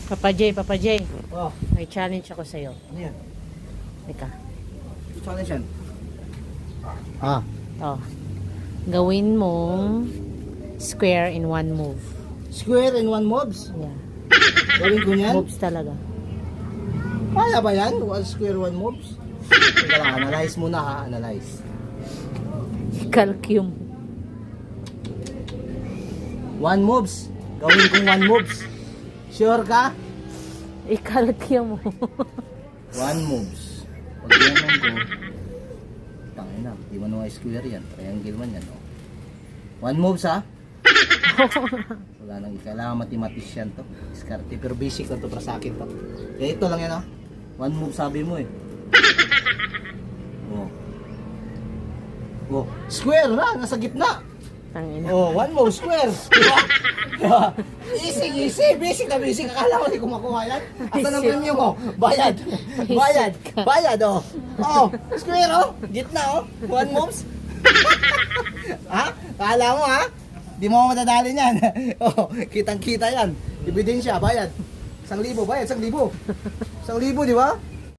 Papa J, Oh, may challenge ako sa'yo. ano yan? Teka. Challenge yan. Ah. Oh. Gawin mong square in one move. Square in one moves. Yeah. Gawin ko niyan. Moves talaga. Kaya ba yan? One square, one moves? Teka lang, analyze muna ha. Analyze. Calcium. One moves. Gawin kong one moves. Sure ka? I-calcium mo. One moves. Pag ginanong ko, tangin na, di man mga square yan. Triangle man yan. Oh. One moves ha? Wala nang kailangan mathematician to. Diskarte. Pero basic na to para sa akin to. Kaya ito lang yan ha. One move sabi mo eh. Oh. Oh. Square na, nasa gitna. Tangina. Oh, one move square. Diba? Diba? Easy, easy. Basic na basic. Akala ko hindi ko makuha yan. Asa ng premium mo? Bayad. Bayad. Bayad, oh. Oh, square, oh. Gitna, oh. One moves. Ha? Akala mo, ha? Di mo madadali yan. Oh, kitang-kita yan. Ebidensya, bayad. 1,000, bayad, 1,000. 1,000, di ba?